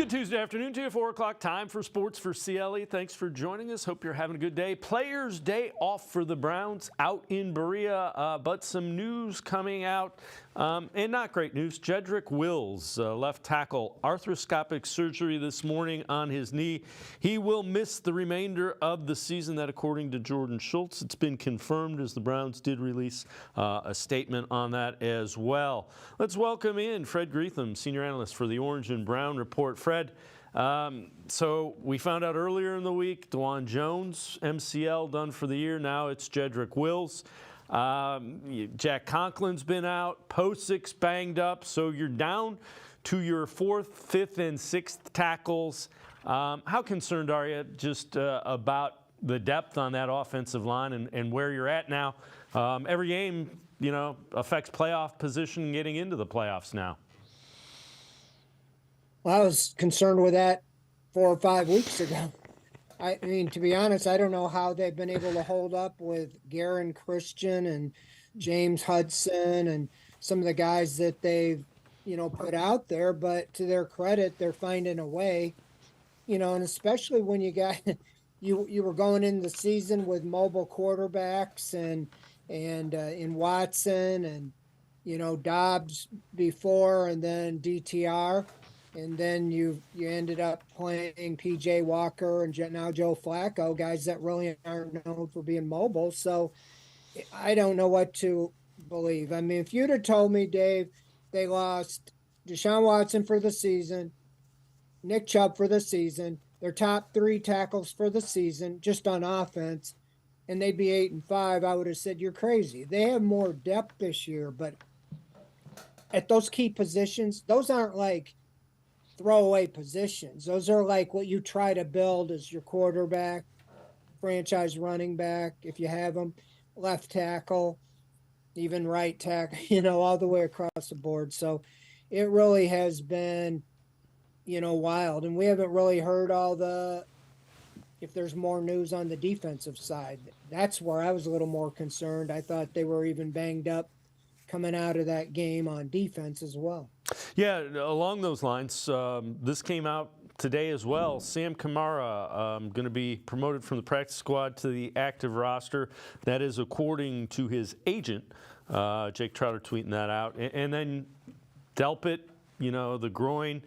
Good Tuesday afternoon to you, 4 o'clock time for Sports for CLE. Thanks for joining us. Hope you're having a good day. Players' day off for the Browns out in Berea, but some news coming out, and not great news. Jedrick Wills, left tackle, arthroscopic surgery this morning on his knee. He will miss the remainder of the season. That, according to Jordan Schultz, it's been confirmed as the Browns did release a statement on that as well. Let's welcome in Fred Greetham, senior analyst for the Orange and Brown Report. Fred, so we found out earlier in the week, Dwan Jones, MCL, done for the year. Now it's Jedrick Wills. Jack Conklin's been out. Posic's banged up. So you're down to your fourth, fifth, and sixth tackles. How concerned are you just about the depth on that offensive line and where you're at now? Every game, you know, affects playoff position getting into the playoffs now. Well, I was concerned with that 4 or 5 weeks ago. I mean, to be honest, I don't know how they've been able to hold up with Garen Christian and James Hudson and some of the guys that they've, you know, put out there. But to their credit, they're finding a way, you know, and especially when you got you were going into the season with mobile quarterbacks and in Watson and, you know, Dobbs before and then DTR. And then you ended up playing P.J. Walker and now Joe Flacco, guys that really aren't known for being mobile. So I don't know what to believe. I mean, if you'd have told me, Dave, they lost Deshaun Watson for the season, Nick Chubb for the season, their top 3 tackles for the season, just on offense, and they'd be 8-5, I would have said, you're crazy. They have more depth this year, but at those key positions, those aren't like throwaway positions. Those are like what you try to build as your quarterback, franchise running back, if you have them, left tackle, even right tackle, you know, all the way across the board. So it really has been, you know, wild. And we haven't really heard if there's more news on the defensive side. That's where I was a little more concerned. I thought they were even banged up coming out of that game on defense as well. Yeah, along those lines, this came out today as well. Sam Kamara going to be promoted from the practice squad to the active roster. That is according to his agent, Jake Trotter, tweeting that out. And then Delpit, you know, the groin,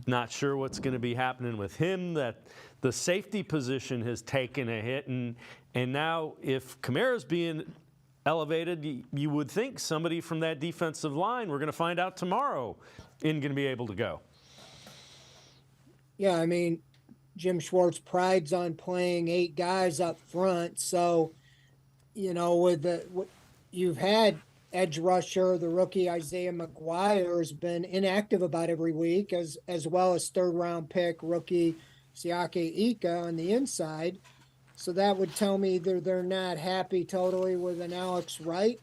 not sure what's going to be happening with him. That the safety position has taken a hit, and now if Kamara's being elevated, you would think somebody from that defensive line, we're going to find out tomorrow, isn't going to be able to go. Yeah, I mean, Jim Schwartz prides on playing 8 guys up front. So, you know, you've had edge rusher, the rookie Isaiah McGuire has been inactive about every week, as well as 3rd-round pick rookie Siaki Ika on the inside. So that would tell me either they're not happy totally with an Alex Wright,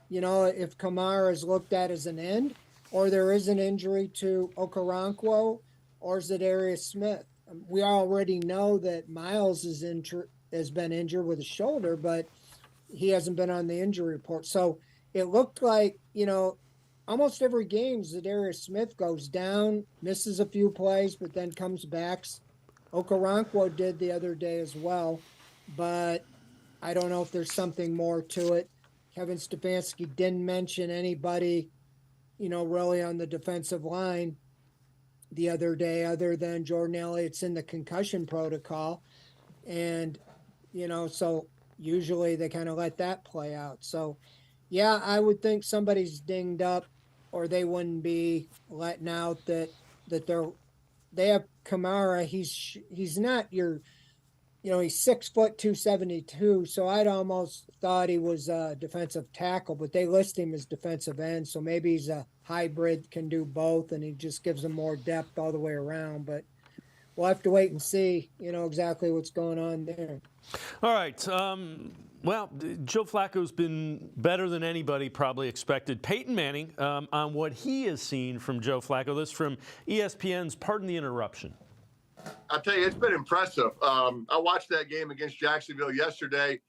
you know, if Kamara is looked at as an end, or there is an injury to Okoronkwo or Zadarius Smith. We already know that Miles has been injured with a shoulder, but he hasn't been on the injury report. So it looked like, you know, almost every game Zadarius Smith goes down, misses a few plays, but then comes back. Okoronkwo did the other day as well, but I don't know if there's something more to it. Kevin Stefanski didn't mention anybody, you know, really on the defensive line the other day other than Jordan Elliott's in the concussion protocol. And, you know, so usually they kind of let that play out. So, yeah, I would think somebody's dinged up or they wouldn't be letting out that they have Kamara. He's not your, you know, he's 6 foot 272. So I'd almost thought he was a defensive tackle, but they list him as defensive end. So maybe he's a hybrid, can do both, and he just gives them more depth all the way around. But we'll have to wait and see, you know, exactly what's going on there. All right. Well, Joe Flacco's been better than anybody probably expected. Peyton Manning, on what he has seen from Joe Flacco. This from ESPN's Pardon the Interruption. I'll tell you, it's been impressive. I watched that game against Jacksonville yesterday.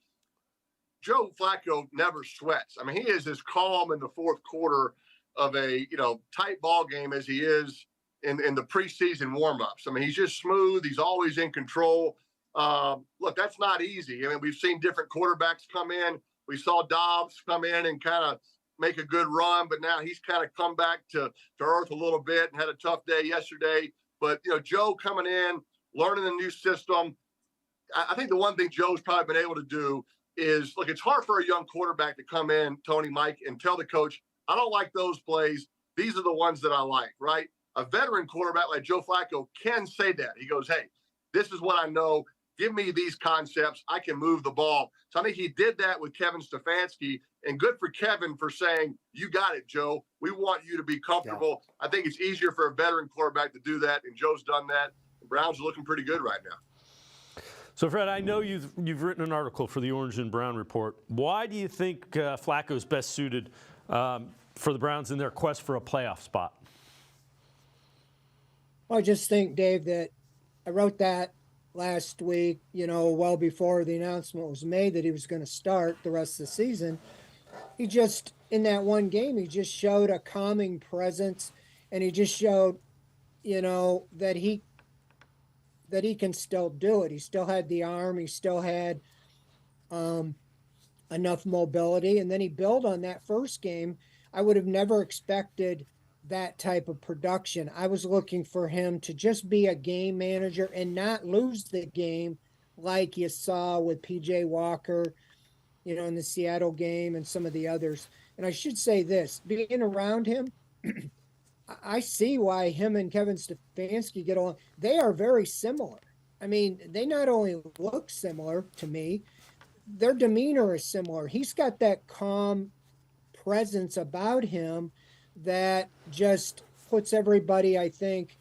Joe Flacco never sweats. I mean, he is as calm in the fourth quarter of a, you know, tight ball game as he is in the preseason warmups. I mean, he's just smooth. He's always in control. Look, that's not easy. I mean, we've seen different quarterbacks come in. We saw Dobbs come in and kind of make a good run, but now he's kind of come back to earth a little bit and had a tough day yesterday. But, Joe coming in, learning the new system. I think the one thing Joe's probably been able to do is, look, it's hard for a young quarterback to come in, Tony, Mike, and tell the coach, I don't like those plays. These are the ones that I like, right? A veteran quarterback like Joe Flacco can say that. He goes, hey, this is what I know. Give me these concepts. I can move the ball. So I think he did that with Kevin Stefanski, and good for Kevin for saying, you got it, Joe. We want you to be comfortable. Yeah. I think it's easier for a veteran quarterback to do that, and Joe's done that. The Browns are looking pretty good right now. So, Fred, I know you've written an article for the Orange and Brown Report. Why do you think Flacco's best suited for the Browns in their quest for a playoff spot? Well, I just think, Dave, that I wrote that last week, well before the announcement was made that he was going to start the rest of the season. He just, in that one game, he just showed a calming presence, and he just showed, that he can still do it. He still had the arm. He still had enough mobility. And then he built on that first game. I would have never expected that type of production. I was looking for him to just be a game manager and not lose the game like you saw with P.J. Walker, in the Seattle game and some of the others. And I should say this, being around him, I see why him and Kevin Stefanski get along. They are very similar. I mean, they not only look similar to me, their demeanor is similar. He's got that calm presence about him that just puts everybody, I think,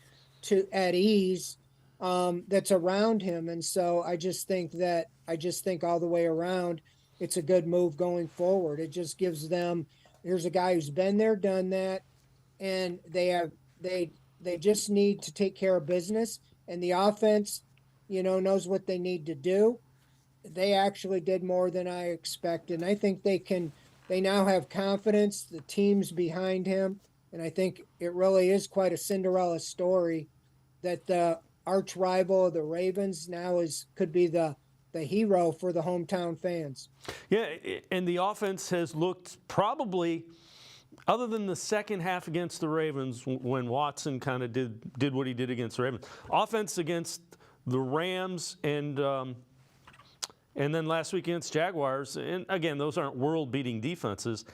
at ease that's around him. And so I just think all the way around, it's a good move going forward. It just gives them, here's a guy who's been there, done that, and they just need to take care of business. And the offense, knows what they need to do. They actually did more than I expected. And I think they now have confidence, the team's behind him. And I think it really is quite a Cinderella story that the arch rival of the Ravens now could be the hero for the hometown fans. Yeah, and the offense has looked probably, other than the second half against the Ravens when Watson kind of did what he did against the Ravens, offense against the Rams and then last week against Jaguars, and again, those aren't world-beating defenses,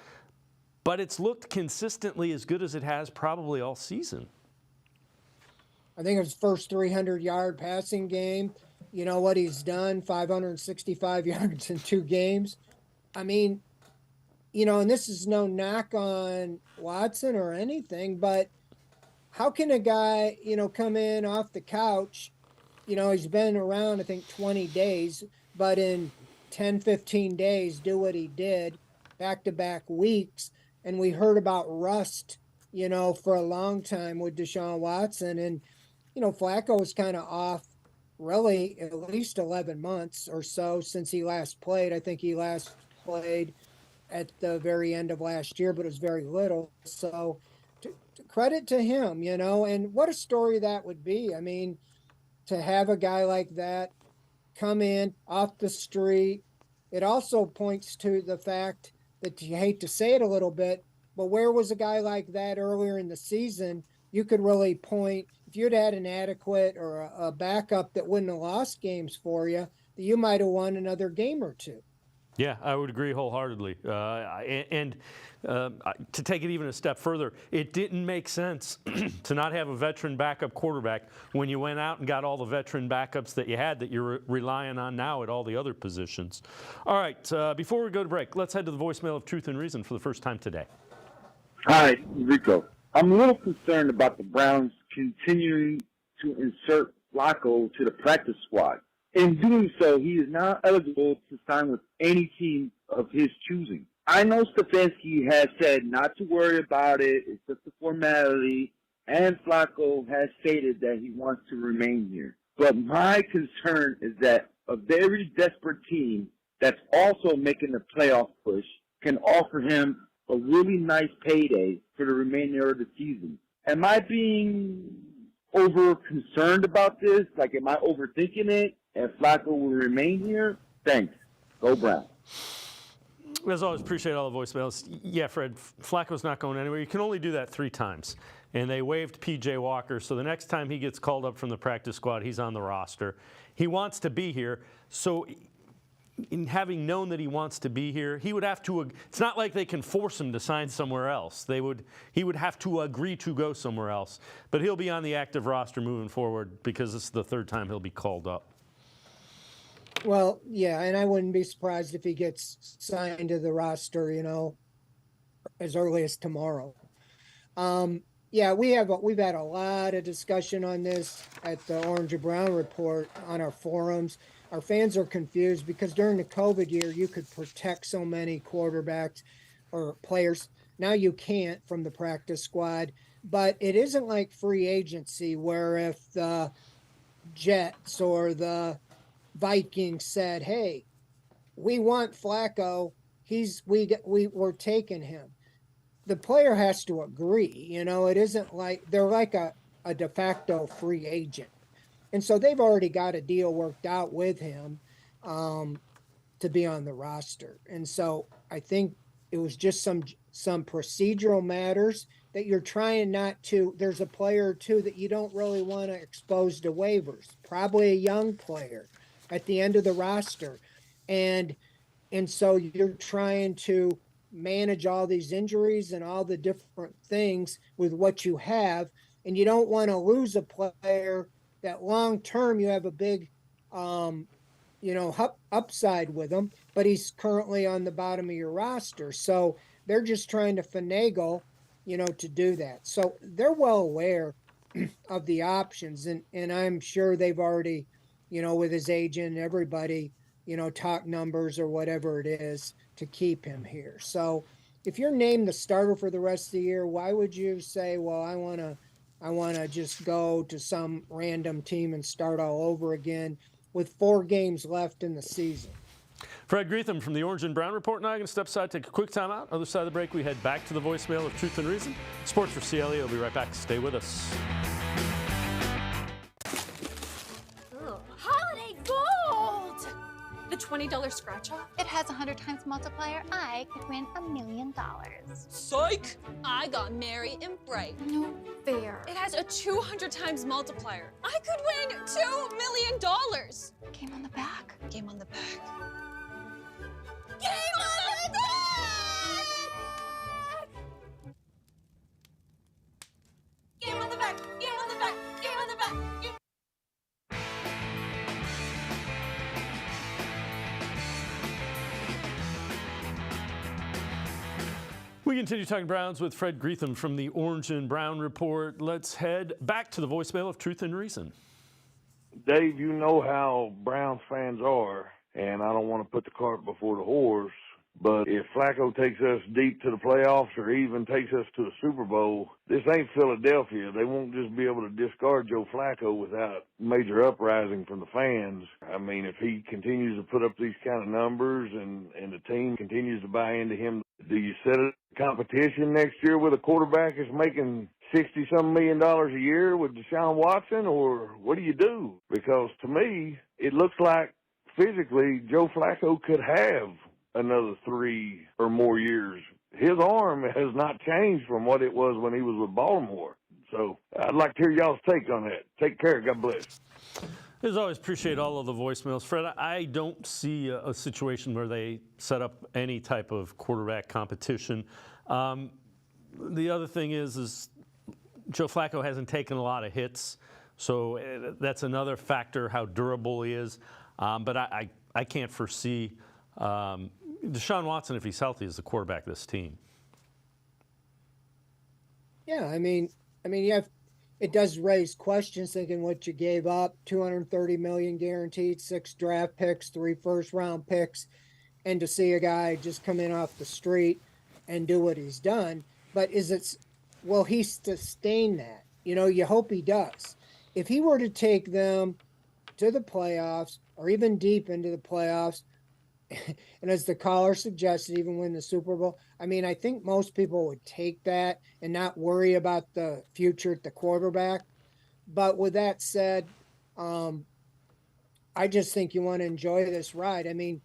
but it's looked consistently as good as it has probably all season. I think his first 300-yard passing game, what he's done, 565 yards in 2 games. I mean, and this is no knock on Watson or anything, but how can a guy, come in off the couch, he's been around, I think, 20 days, but in 10, 15 days, do what he did back-to-back weeks. And we heard about rust, for a long time with Deshaun Watson. And, Flacco was kind of off really at least 11 months or so since he last played. I think he last played at the very end of last year, but it was very little. So to credit to him, and what a story that would be. I mean, to have a guy like that come in off the street. It also points to the fact that, you hate to say it a little bit, but where was a guy like that earlier in the season? You could really point, if you'd had an adequate or a backup that wouldn't have lost games for you, that you might have won another game or two. Yeah, I would agree wholeheartedly. And to take it even a step further, it didn't make sense to not have a veteran backup quarterback when you went out and got all the veteran backups that you had that you're relying on now at all the other positions. All right, before we go to break, let's head to the voicemail of Truth and Reason for the first time today. Hi, Rico. I'm a little concerned about the Browns continuing to insert Flacco to the practice squad. In doing so, he is now eligible to sign with any team of his choosing. I know Stefanski has said not to worry about it, it's just a formality, and Flacco has stated that he wants to remain here. But my concern is that a very desperate team that's also making the playoff push can offer him a really nice payday for the remainder of the season. Am I being over concerned about this? Like, am I overthinking it? And Flacco will remain here? Thanks. Go Browns. As always, appreciate all the voicemails. Yeah, Fred, Flacco's not going anywhere. You can only do that 3 times. And they waived P.J. Walker, so the next time he gets called up from the practice squad, he's on the roster. He wants to be here, so in having known that he wants to be here, he would have to, it's not like they can force him to sign somewhere else. He would have to agree to go somewhere else. But he'll be on the active roster moving forward because this is the 3rd time he'll be called up. Well, yeah, and I wouldn't be surprised if he gets signed to the roster, as early as tomorrow. Yeah, we've had a lot of discussion on this at the Orange and Brown Report on our forums. Our fans are confused because during the COVID year, you could protect so many quarterbacks or players. Now you can't from the practice squad, but it isn't like free agency where if the Jets or the Vikings said, "Hey, we want Flacco. We're taking him." The player has to agree. It isn't like they're like a de facto free agent, and so they've already got a deal worked out with him to be on the roster. And so I think it was just some procedural matters that you're trying not to. There's a player or two that you don't really want to expose to waivers. Probably a young player at the end of the roster. And so you're trying to manage all these injuries and all the different things with what you have. And you don't want to lose a player that long term you have a big, upside with him, but he's currently on the bottom of your roster. So they're just trying to finagle, to do that. So they're well aware of the options. And I'm sure they've already, with his agent and everybody, talk numbers or whatever it is to keep him here. So if you're named the starter for the rest of the year, why would you say, well, I want to just go to some random team and start all over again with 4 games left in the season? Fred Greetham from the Orange and Brown Report. Now I'm going to step aside, take a quick timeout. Other side of the break, we head back to the voicemail of Truth and Reason. Sports for CLE. We'll be right back. Stay with us. Holiday gold! The $20 scratch off? It has 100 times multiplier. I could win $1 million. Psych! I got merry and bright. No fair. It has a 200 times multiplier. I could win $2 million. Game on the back. Game on the back. Game on the back! Game on the back! Game on the back! Game on the back! Game. We continue talking Browns with Fred Greetham from the Orange and Brown Report. Let's head back to the voicemail of Truth and Reason. Dave, you know how Browns fans are, and I don't want to put the cart before the horse, but if Flacco takes us deep to the playoffs or even takes us to a Super Bowl, this ain't Philadelphia. They won't just be able to discard Joe Flacco without major uprising from the fans. I mean, if he continues to put up these kind of numbers and the team continues to buy into him, do you set a competition next year with a quarterback that's making $60-some million a year with Deshaun Watson, or what do you do? Because to me, it looks like physically Joe Flacco could have another 3 or more years. His arm has not changed from what it was when he was with Baltimore. So I'd like to hear y'all's take on that. Take care. God bless. As always, appreciate all of the voicemails. Fred, I don't see a situation where they set up any type of quarterback competition. The other thing is Joe Flacco hasn't taken a lot of hits, so that's another factor, how durable he is. But I can't foresee Deshaun Watson, if he's healthy, is the quarterback of this team. Yeah, I mean, it does raise questions thinking what you gave up, $230 million guaranteed, 6 draft picks, 3 first-round picks, and to see a guy just come in off the street and do what he's done. But will he sustain that? You hope he does. If he were to take them to the playoffs or even deep into the playoffs, and as the caller suggested, even win the Super Bowl, I think most people would take that and not worry about the future at the quarterback. But with that said, I just think you want to enjoy this ride. I mean,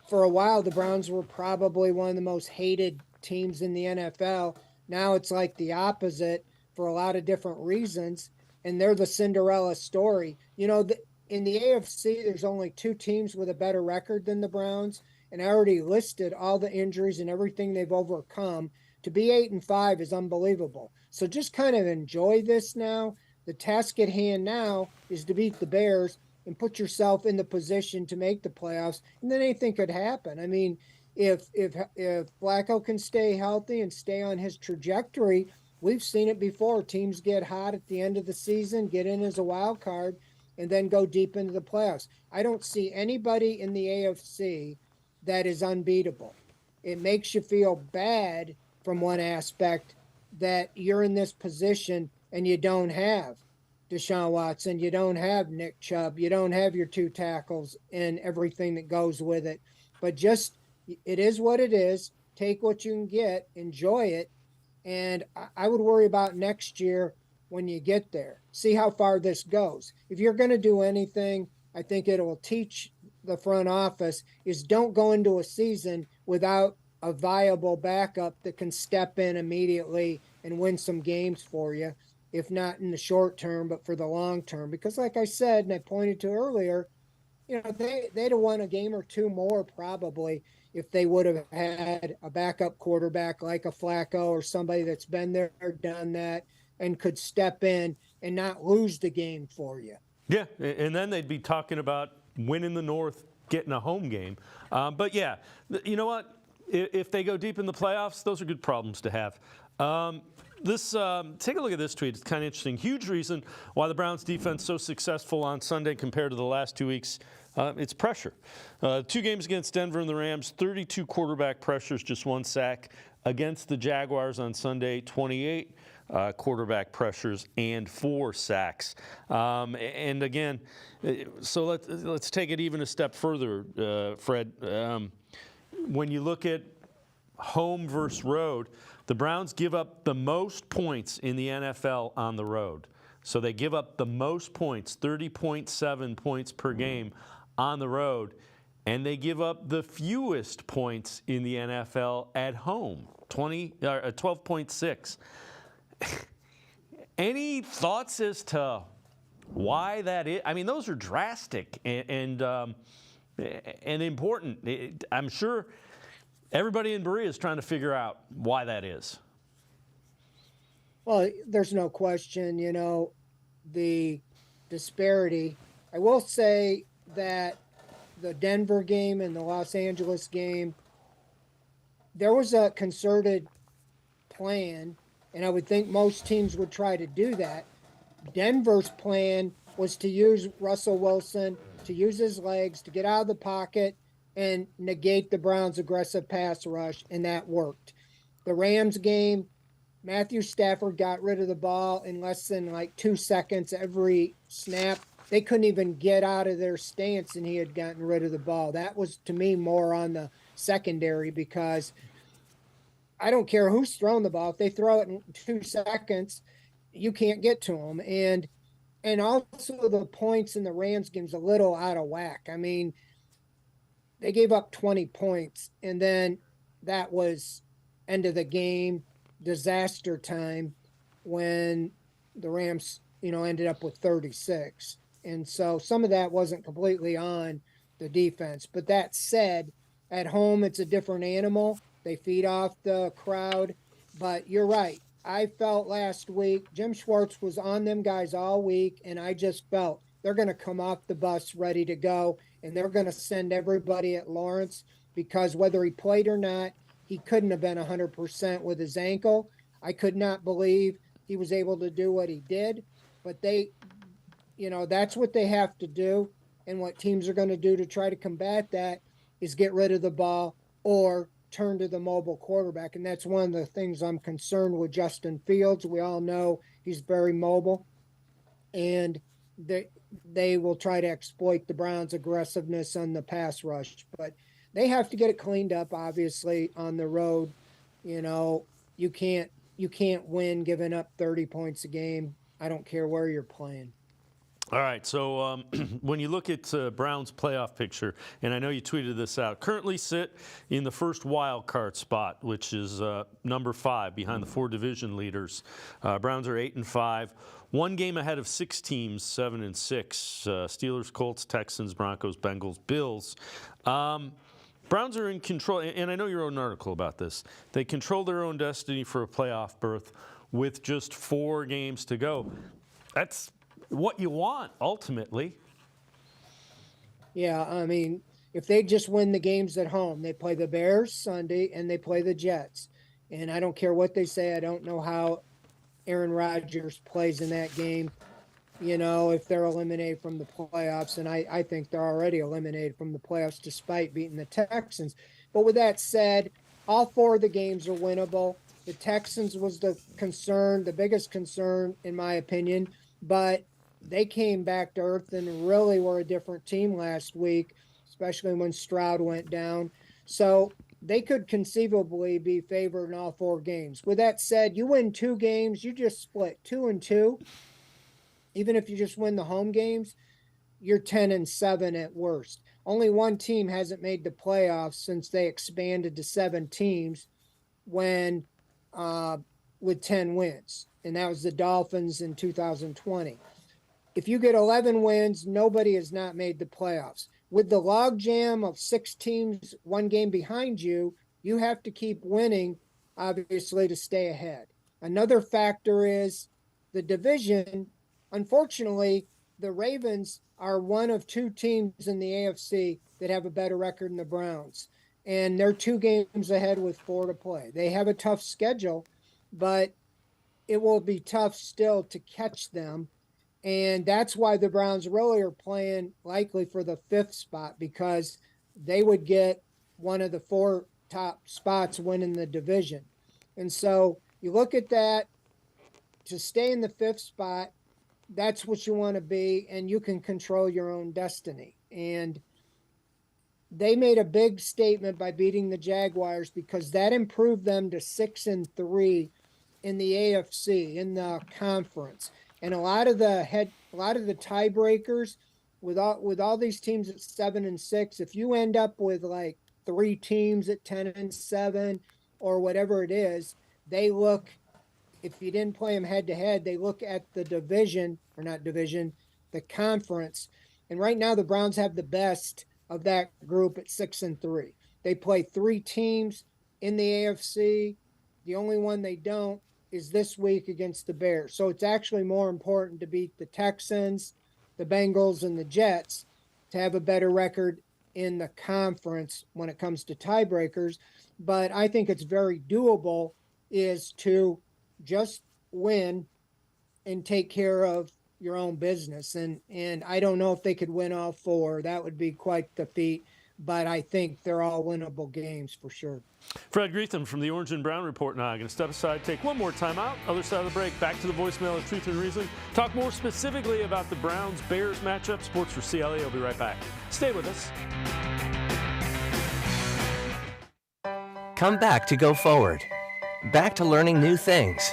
for a while, the Browns were probably one of the most hated teams in the NFL. Now it's like the opposite for a lot of different reasons, and they're the Cinderella story. In the AFC, there's only two teams with a better record than the Browns, and I already listed all the injuries and everything they've overcome. To be 8-5 is unbelievable. So just kind of enjoy this now. The task at hand now is to beat the Bears and put yourself in the position to make the playoffs, and then anything could happen. I mean, if Flacco can stay healthy and stay on his trajectory, we've seen it before. Teams get hot at the end of the season, get in as a wild card, and then go deep into the playoffs. I don't see anybody in the AFC that is unbeatable. It makes you feel bad from one aspect that you're in this position and you don't have Deshaun Watson, you don't have Nick Chubb, you don't have your two tackles and everything that goes with it. But just, it is what it is. Take what you can get, enjoy it. And I would worry about next year when you get there. See how far this goes. If you're going to do anything, I think it will teach the front office is don't go into a season without a viable backup that can step in immediately and win some games for you. If not in the short term, but for the long term. Because like I said, and I pointed to earlier, they'd have won a game or two more probably if they would have had a backup quarterback like a Flacco or somebody that's been there, done that, and could step in and not lose the game for you. Yeah, and then they'd be talking about winning the North, getting a home game. But yeah, you know what? If they go deep in the playoffs, those are good problems to have. Take a look at this tweet. It's kind of interesting. Huge reason why the Browns defense so successful on Sunday compared to the last 2 weeks. It's pressure. 2 games against Denver and the Rams, 32 quarterback pressures, just 1 sack. Against the Jaguars on Sunday, 28 quarterback pressures and 4 sacks. And again, so let's take it even a step further, Fred. When you look at home versus road, the Browns give up the most points in the NFL on the road. So they give up the most points, 30.7 points per game on the road, and they give up the fewest points in the NFL at home, 12.6. Any thoughts as to why that is? I mean, those are drastic and important. I'm sure everybody in Berea is trying to figure out why that is. Well, there's no question, the disparity. I will say that the Denver game and the Los Angeles game, there was a concerted plan, and I would think most teams would try to do that. Denver's plan was to use Russell Wilson, to use his legs, to get out of the pocket and negate the Browns' aggressive pass rush, and that worked. The Rams game, Matthew Stafford got rid of the ball in less than 2 seconds every snap. They couldn't even get out of their stance, and he had gotten rid of the ball. That was, to me, more on the secondary because I don't care who's throwing the ball. If they throw it in 2 seconds, you can't get to them. And also the points in the Rams game's a little out of whack. I mean, they gave up 20 points, and then that was end of the game, disaster time when the Rams, ended up with 36. And so some of that wasn't completely on the defense. But that said, at home, it's a different animal. They feed off the crowd. But you're right. I felt last week, Jim Schwartz was on them guys all week, and I just felt they're going to come off the bus ready to go, and they're going to send everybody at Lawrence because whether he played or not, he couldn't have been 100% with his ankle. I could not believe he was able to do what he did, but that's what they have to do. And what teams are going to do to try to combat that is get rid of the ball or turn to the mobile quarterback. And that's one of the things I'm concerned with Justin Fields. We all know he's very mobile, and they will try to exploit the Browns' aggressiveness on the pass rush. But they have to get it cleaned up, obviously, on the road. You can't win giving up 30 points a game I don't care where you're playing. All right, so when you look at Browns' playoff picture, and I know you tweeted this out, currently sit in the first wild card spot, which is number 5 behind the 4 division leaders. Browns are 8-5, 1 game ahead of 6 teams, 7-6. Steelers, Colts, Texans, Broncos, Bengals, Bills. Browns are in control, and I know you wrote an article about this. They control their own destiny for a playoff berth with just 4 games to go. That's what you want, ultimately. Yeah, I mean, if they just win the games at home, they play the Bears Sunday and they play the Jets. And I don't care what they say. I don't know how Aaron Rodgers plays in that game, you know, if they're eliminated from the playoffs. And I think they're already eliminated from the playoffs despite beating the Texans. But with that said, all 4 of the games are winnable. The Texans was the concern, the biggest concern, in my opinion. But they came back to earth and really were a different team last week, especially when Stroud went down. So they could conceivably be favored in all 4 games. With that said, you win 2 games, you just split 2-2. Even if you just win the home games, you're 10-7 at worst. Only 1 team hasn't made the playoffs since they expanded to 7 teams when with 10 wins, and that was the Dolphins in 2020. If you get 11 wins, nobody has not made the playoffs. With the logjam of 6 teams, 1 game behind you, you have to keep winning, obviously, to stay ahead. Another factor is the division. Unfortunately, the Ravens are one of 2 teams in the AFC that have a better record than the Browns. And they're 2 games ahead with 4 to play. They have a tough schedule, but it will be tough still to catch them. And that's why the Browns really are playing likely for the 5th spot, because they would get one of the 4 top spots winning the division. And so you look at that, to stay in the 5th spot, that's what you want to be, and you can control your own destiny. And they made a big statement by beating the Jaguars because that improved them to 6-3 in the AFC, in the conference. And a lot of the tiebreakers with all these teams at 7-6, if you end up with like 3 teams at 10-7 or whatever it is, they look, if you didn't play them head to head, they look at the the conference. And right now the Browns have the best of that group at 6-3. They play 3 teams in the AFC. The only one they don't is this week against the Bears. So it's actually more important to beat the Texans, the Bengals, and the Jets to have a better record in the conference when it comes to tiebreakers. But I think it's very doable is to just win and take care of your own business. And I don't know if they could win all 4. That would be quite the feat. But I think they're all winnable games for sure. Fred Greetham from the Orange and Brown Report now. I'm going to step aside, take one more timeout. Other side of the break, back to the voicemail of Truth and Reason. Talk more specifically about the Browns-Bears matchup. Sports for CLE. I'll be right back. Stay with us. Come back to go forward. Back to learning new things.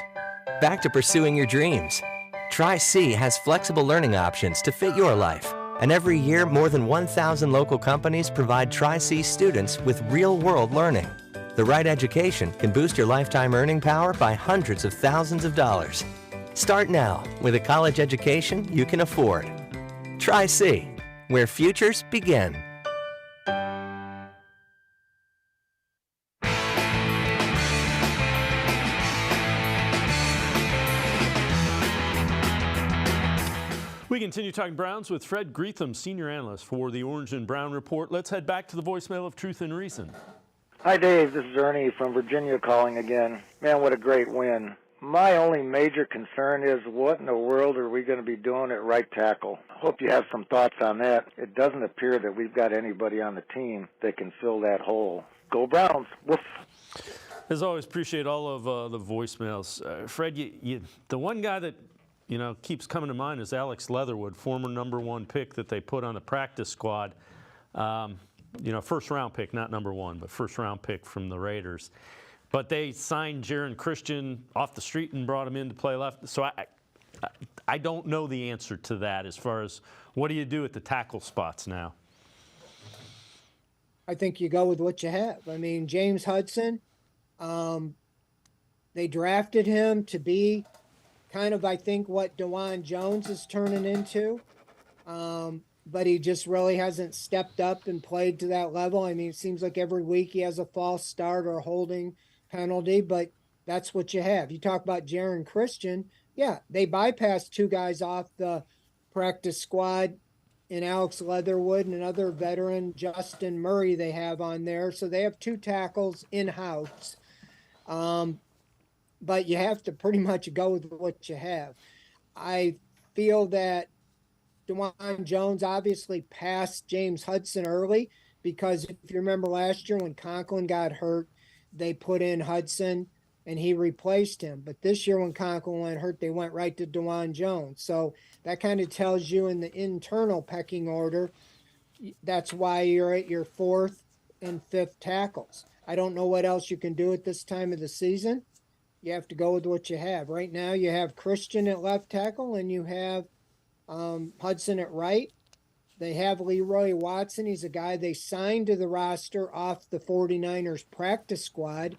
Back to pursuing your dreams. Tri-C has flexible learning options to fit your life. And every year, more than 1,000 local companies provide Tri-C students with real-world learning. The right education can boost your lifetime earning power by hundreds of thousands of dollars. Start now with a college education you can afford. Tri-C, where futures begin. We continue talking Browns with Fred Greetham, senior analyst for the Orange and Brown Report. Let's head back to the voicemail of Truth and Reason. Hi, Dave. This is Ernie from Virginia calling again. Man, what a great win. My only major concern is what in the world are we going to be doing at right tackle? Hope you have some thoughts on that. It doesn't appear that we've got anybody on the team that can fill that hole. Go Browns. Woof. As always, appreciate all of the voicemails. Fred, the one guy that keeps coming to mind is Alex Leatherwood, former #1 pick that they put on the practice squad. First round pick, not #1, but first round pick from the Raiders. But they signed Jaron Christian off the street and brought him in to play left. So I don't know the answer to that as far as what do you do at the tackle spots now? I think you go with what you have. I mean, James Hudson, they drafted him to be kind of, I think, what DeJuan Jones is turning into. But he just really hasn't stepped up and played to that level. I mean, it seems like every week he has a false start or a holding penalty, but that's what you have. You talk about Jaron Christian. Yeah, they bypassed two guys off the practice squad in Alex Leatherwood and another veteran, Justin Murray, they have on there. So they have two tackles in-house. But you have to pretty much go with what you have. I feel that DeJuan Jones obviously passed James Hudson early because if you remember last year when Conklin got hurt, they put in Hudson and he replaced him. But this year when Conklin went hurt, they went right to DeJuan Jones. So that kind of tells you in the internal pecking order, that's why you're at your fourth and fifth tackles. I don't know what else you can do at this time of the season. You have to go with what you have. Right now you have Christian at left tackle and you have Hudson at right. They have Leroy Watson. He's a guy they signed to the roster off the 49ers practice squad,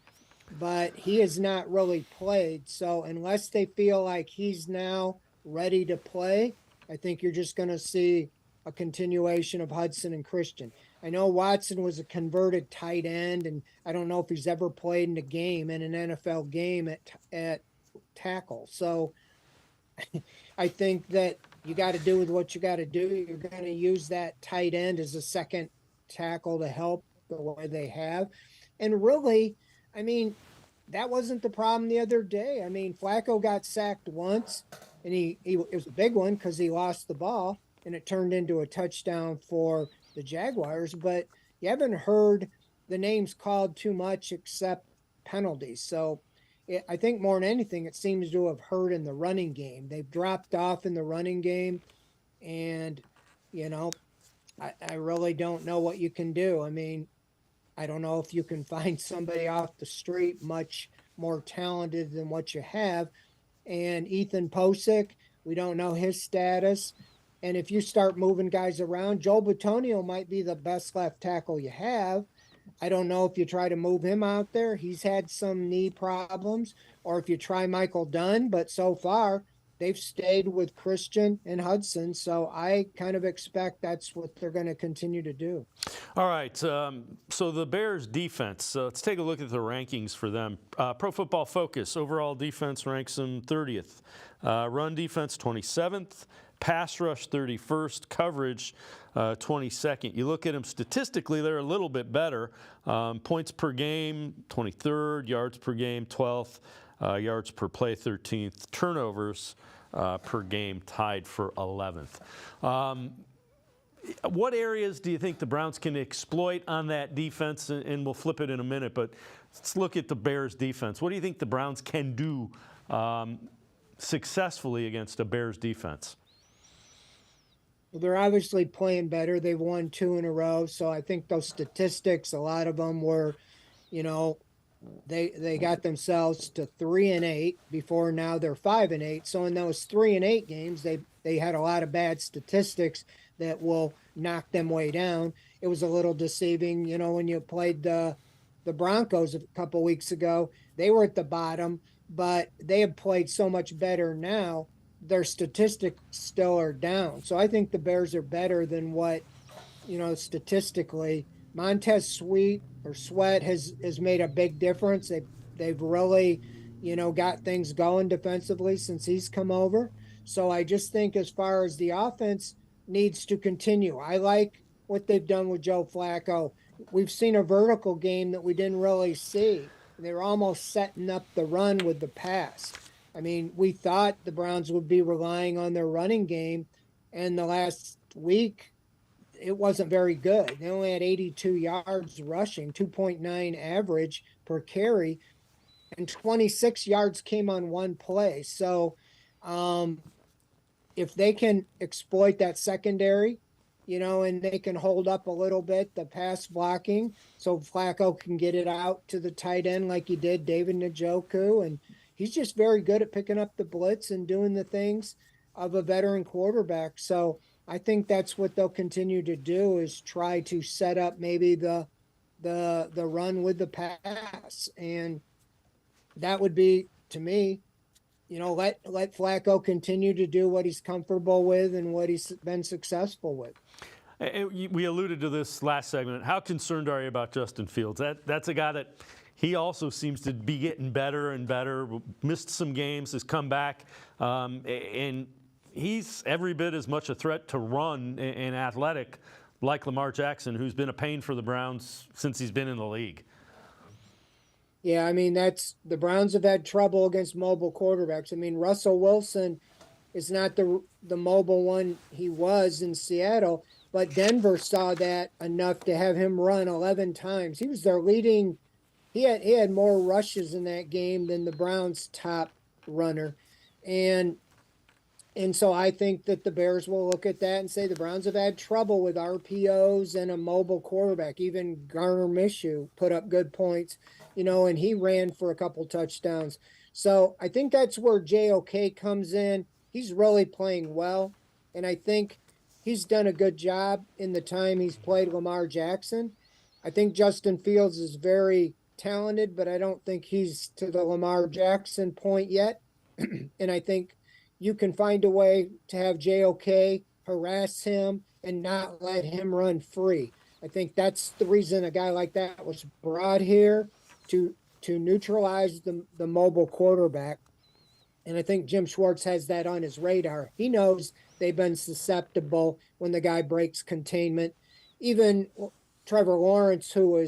but he has not really played. So unless they feel like he's now ready to play, I think you're just going to see a continuation of Hudson and Christian. I know Watson was a converted tight end, and I don't know if he's ever played in a game, in an NFL game at tackle. So I think that you got to do with what you got to do. You're going to use that tight end as a second tackle to help the way they have. And really, I mean, that wasn't the problem the other day. I mean, Flacco got sacked once, and it was a big one because he lost the ball, and it turned into a touchdown for the Jaguars. But you haven't heard the names called too much except penalties. So I think more than anything, it seems to have hurt in the running game. They've dropped off in the running game, and, you know, I really don't know what you can do. I mean, I don't know if you can find somebody off the street much more talented than what you have. And Ethan Posick, we don't know his status. And if you start moving guys around, Joel Bitonio might be the best left tackle you have. I don't know if you try to move him out there. He's had some knee problems, or if you try Michael Dunn, but so far they've stayed with Christian and Hudson. So I kind of expect that's what they're going to continue to do. All right. So the Bears defense, let's take a look at the rankings for them. Pro Football Focus, overall defense ranks them 30th. Run defense, 27th. Pass rush 31st, coverage 22nd. You look at them statistically, they're a little bit better. Points per game, 23rd. Yards per game, 12th. Yards per play, 13th. Turnovers per game, tied for 11th. What areas do you think the Browns can exploit on that defense? And we'll flip it in a minute, but let's look at the Bears defense. What do you think the Browns can do successfully against a Bears defense? They're obviously playing better. They've won 2 in a row. So I think those statistics, a lot of them were, you know, they got themselves to 3-8 before. Now they're 5-8. So in those 3-8 games, they had a lot of bad statistics that will knock them way down. It was a little deceiving, you know, when you played the Broncos a couple weeks ago. They were at the bottom, but they have played so much better now. Their statistics still are down. So I think the Bears are better than what, you know, statistically. Montez Sweat has made a big difference. They've really, you know, got things going defensively since he's come over. So I just think as far as the offense needs to continue, I like what they've done with Joe Flacco. We've seen a vertical game that we didn't really see. They're almost setting up the run with the pass. I mean, we thought the Browns would be relying on their running game, and the last week it wasn't very good. They only had 82 yards rushing, 2.9 average per carry, and 26 yards came on one play. So if they can exploit that secondary, you know, and they can hold up a little bit the pass blocking so Flacco can get it out to the tight end like he did David Njoku, and he's just very good at picking up the blitz and doing the things of a veteran quarterback. So I think that's what they'll continue to do, is try to set up maybe the run with the pass. And that would be, to me, let Flacco continue to do what he's comfortable with and what he's been successful with. We alluded to this last segment. How concerned are you about Justin Fields? That's a guy that he also seems to be getting better and better. Missed some games, has come back, and he's every bit as much a threat to run and athletic like Lamar Jackson, who's been a pain for the Browns since he's been in the league. Yeah, I mean, the Browns have had trouble against mobile quarterbacks. I mean, Russell Wilson is not the mobile one he was in Seattle, but Denver saw that enough to have him run 11 times. He was their leading. He had more rushes in that game than the Browns' top runner, and so I think that the Bears will look at that and say the Browns have had trouble with RPOs and a mobile quarterback. Even Garner Minshew put up good points, and he ran for a couple touchdowns. So I think that's where JOK comes in. He's really playing well, and I think he's done a good job in the time he's played Lamar Jackson. I think Justin Fields is very talented, but I don't think he's to the Lamar Jackson point yet. And I think you can find a way to have JOK harass him and not let him run free. I think that's the reason a guy like that was brought here, to neutralize the mobile quarterback. And I think Jim Schwartz has that on his radar. He knows they've been susceptible when the guy breaks containment. Even Trevor Lawrence, who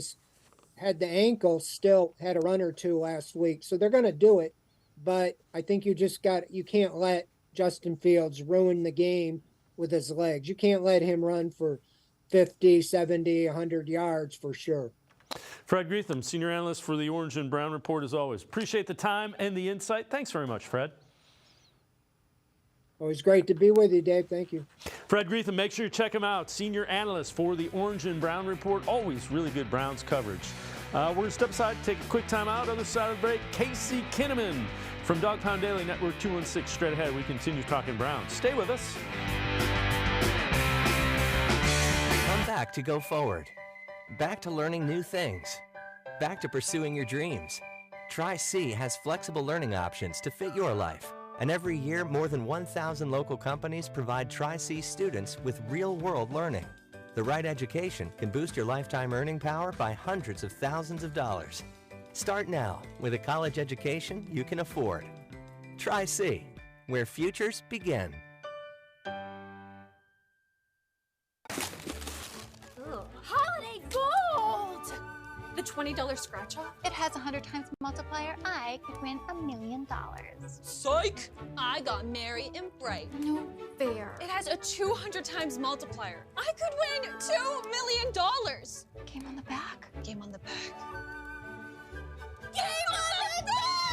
had the ankle, still had a run or two last week. So they're going to do it. But I think you can't let Justin Fields ruin the game with his legs. You can't let him run for 50, 70, 100 yards for sure. Fred Greetham, senior analyst for the Orange and Brown Report, as always. Appreciate the time and the insight. Thanks very much, Fred. Always great to be with you, Dave. Thank you. Fred Greetham, make sure you check him out. Senior analyst for the Orange and Brown Report. Always really good Browns coverage. We're going to step aside, take a quick time out. Other side of the break, Casey Kinnamon from Dog Pound Daily Network 216. Straight ahead, we continue talking Browns. Stay with us. Come back to go forward. Back to learning new things. Back to pursuing your dreams. Tri-C has flexible learning options to fit your life. And every year, more than 1,000 local companies provide Tri-C students with real-world learning. The right education can boost your lifetime earning power by hundreds of thousands of dollars. Start now with a college education you can afford. Tri-C, where futures begin. Holiday gold! The $20 scratch-off? It has a 100 times multiplier. I could win $1 million. Psych! I got merry and bright. No fair. It has a 200 times multiplier. I could win $2 million! Game on the back. Game on the back. Game on the back!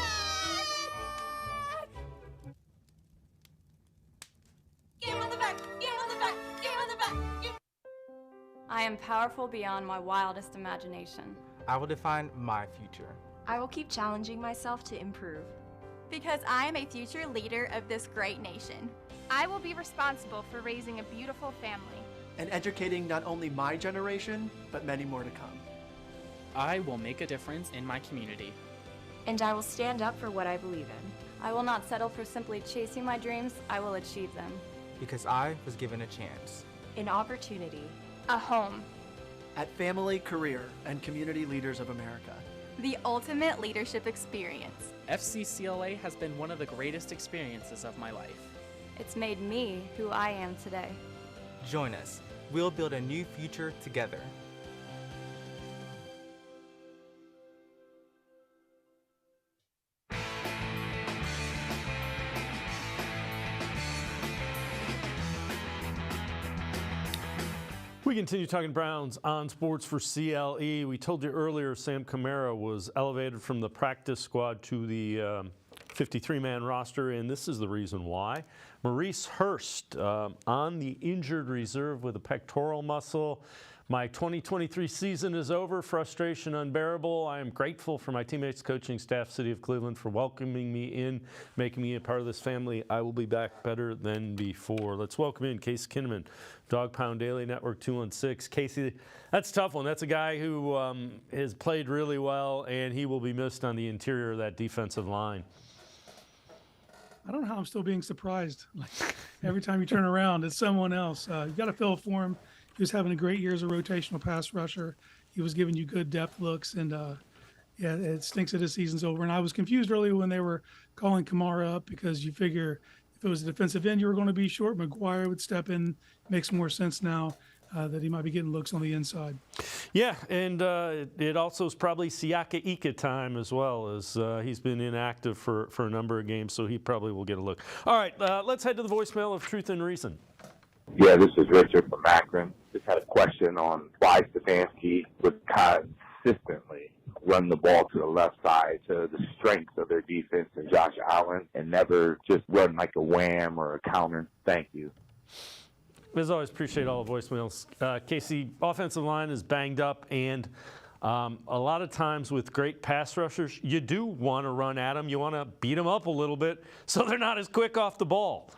Game on the back! Game on the back! Game on the back! Game. I am powerful beyond my wildest imagination. I will define my future. I will keep challenging myself to improve. Because I am a future leader of this great nation. I will be responsible for raising a beautiful family. And educating not only my generation, but many more to come. I will make a difference in my community. And I will stand up for what I believe in. I will not settle for simply chasing my dreams. I will achieve them. Because I was given a chance. An opportunity. A home. At Family, Career, and Community Leaders of America. The ultimate leadership experience. FCCLA has been one of the greatest experiences of my life. It's made me who I am today. Join us. We'll build a new future together. We continue talking Browns on Sports for CLE. We told you earlier Sam Kamara was elevated from the practice squad to the 53-man roster, and this is the reason why. Maurice Hurst on the injured reserve with a pectoral muscle. My 2023 season is over, frustration unbearable. I am grateful for my teammates, coaching staff, City of Cleveland for welcoming me in, making me a part of this family. I will be back better than before. Let's welcome in Casey Kinnamon, Dog Pound Daily Network 216. Casey, that's a tough one. That's a guy who has played really well, and he will be missed on the interior of that defensive line. I don't know how I'm still being surprised. Like every time you turn around, it's someone else. You got to feel for him. He was having a great year as a rotational pass rusher. He was giving you good depth looks, and yeah, it stinks that his season's over. And I was confused earlier when they were calling Kamara up because you figure if it was a defensive end, you were going to be short. McGuire would step in. Makes more sense now that he might be getting looks on the inside. Yeah, and it also is probably Siaka Ika time as well, as he's been inactive for a number of games, so he probably will get a look. All right, let's head to the voicemail of Truth and Reason. Yeah, this is Richard from Akron. Just had a question on why Stefanski would consistently run the ball to the left side to the strengths of their defense and Josh Allen and never just run like a wham or a counter. Thank you. As always, appreciate all the voicemails. Casey, offensive line is banged up, and a lot of times with great pass rushers, you do want to run at them. You want to beat them up a little bit so they're not as quick off the ball.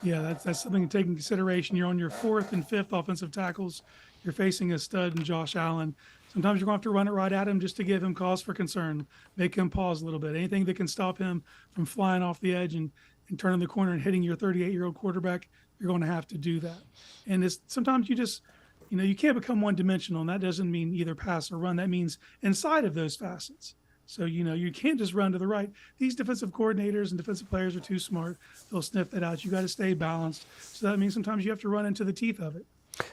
Yeah, that's something to take into consideration. You're on your fourth and fifth offensive tackles. You're facing a stud in Josh Allen. Sometimes you're going to have to run it right at him just to give him cause for concern, make him pause a little bit. Anything that can stop him from flying off the edge and turning the corner and hitting your 38-year-old quarterback, you're going to have to do that. And it's sometimes you just, you can't become one-dimensional, and that doesn't mean either pass or run. That means inside of those facets. So, you can't just run to the right. These defensive coordinators and defensive players are too smart. They'll sniff that out. You got to stay balanced. So that means sometimes you have to run into the teeth of it.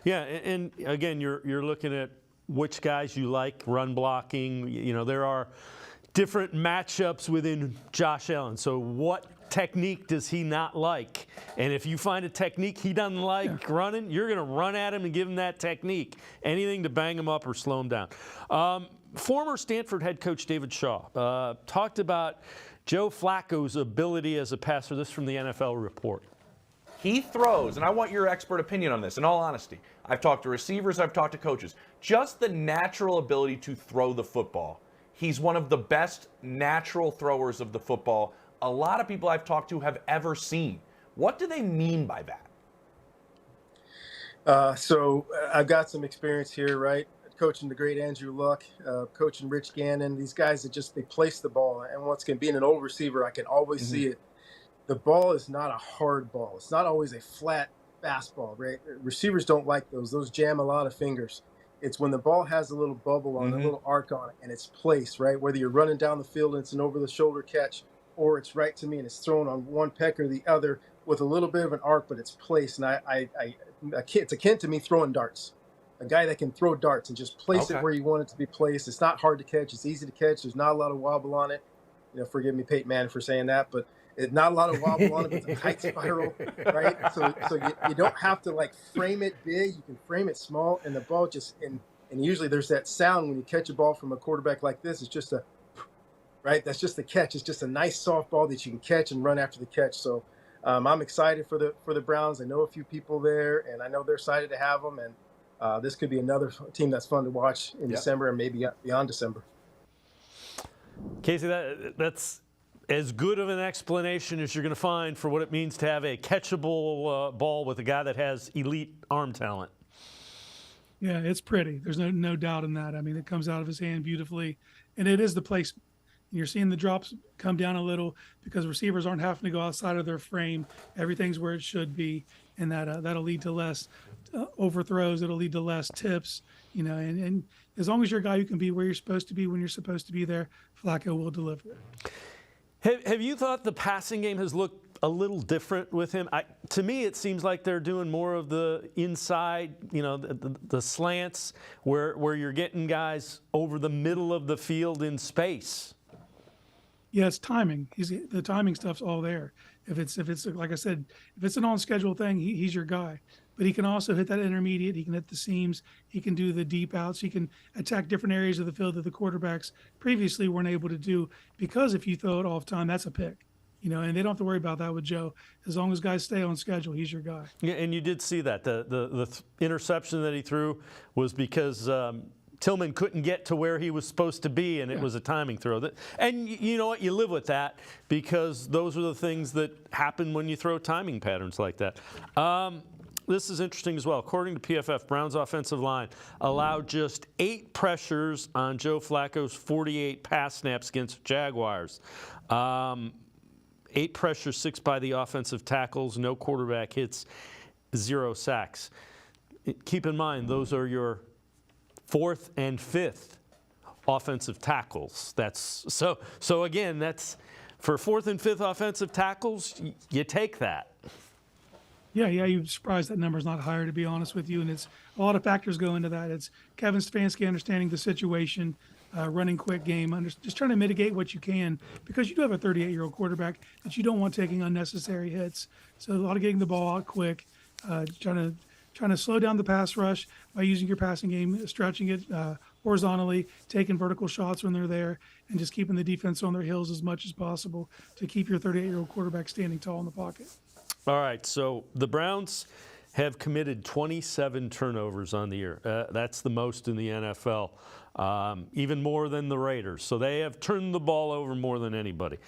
Yeah, and again, you're looking at which guys you like, run blocking. There are different matchups within Josh Allen. So what technique does he not like? And if you find a technique he doesn't like running, you're going to run at him and give him that technique. Anything to bang him up or slow him down. Former Stanford head coach David Shaw talked about Joe Flacco's ability as a passer. This from the NFL Report. He throws, and I want your expert opinion on this, in all honesty. I've talked to receivers, I've talked to coaches. Just the natural ability to throw the football. He's one of the best natural throwers of the football a lot of people I've talked to have ever seen. What do they mean by that? So I've got some experience here, right? Coaching the great Andrew Luck, coaching Rich Gannon, these guys that they place the ball. And once again, being an old receiver, I can always see it. The ball is not a hard ball. It's not always a flat fastball, right? Receivers don't like those. Those jam a lot of fingers. It's when the ball has a little bubble on it, a little arc on it, and it's placed, right? Whether you're running down the field and it's an over-the-shoulder catch, or it's right to me and it's thrown on one peck or the other with a little bit of an arc, but it's placed. And it's akin to me throwing darts. A guy that can throw darts and just place it where you want it to be placed. It's not hard to catch. It's easy to catch. There's not a lot of wobble on it. Forgive me, Peyton Manning, for saying that, but it's not a lot of wobble on it. It's a tight spiral, right? So you don't have to frame it big. You can frame it small, and the ball and usually there's that sound when you catch a ball from a quarterback like this. It's just right? That's just the catch. It's just a nice soft ball that you can catch and run after the catch. So I'm excited for the Browns. I know a few people there, and I know they're excited to have them. And this could be another team that's fun to watch in December and maybe beyond December. Casey, that's as good of an explanation as you're going to find for what it means to have a catchable ball with a guy that has elite arm talent. Yeah, it's pretty. There's no doubt in that. I mean, it comes out of his hand beautifully, and it is the placement. You're seeing the drops come down a little because receivers aren't having to go outside of their frame. Everything's where it should be, and that'll lead to less overthrows. It'll lead to less tips, and as long as you're a guy who can be where you're supposed to be when you're supposed to be there, Flacco will deliver. Have you thought the passing game has looked a little different with him? To me, it seems like they're doing more of the inside, the slants where you're getting guys over the middle of the field in space. Yeah, it's timing. The timing stuff's all there. If it's like I said, if it's an on-schedule thing, he's your guy. But he can also hit that intermediate. He can hit the seams. He can do the deep outs. He can attack different areas of the field that the quarterbacks previously weren't able to do. Because if you throw it off time, that's a pick. and they don't have to worry about that with Joe. As long as guys stay on schedule, he's your guy. Yeah, and you did see that. The interception that he threw was because Tillman couldn't get to where he was supposed to be, and it was a timing throw. And you know what? You live with that because those are the things that happen when you throw timing patterns like that. This is interesting as well. According to PFF, Browns offensive line allowed just 8 pressures on Joe Flacco's 48 pass snaps against Jaguars. 8 pressures, 6 by the offensive tackles, no quarterback hits, 0 sacks. Keep in mind, those are your 4th and 5th offensive tackles. So again, that's for 4th and 5th offensive tackles, you take that. Yeah, you're surprised that number's not higher, to be honest with you. And it's a lot of factors go into that. It's Kevin Stefanski understanding the situation, running quick game, just trying to mitigate what you can, because you do have a 38-year-old quarterback that you don't want taking unnecessary hits. So a lot of getting the ball out quick, trying to slow down the pass rush by using your passing game, stretching it horizontally, taking vertical shots when they're there, and just keeping the defense on their heels as much as possible to keep your 38-year-old quarterback standing tall in the pocket. All right, so the Browns have committed 27 turnovers on the year. That's the most in the NFL, even more than the Raiders. So they have turned the ball over more than anybody.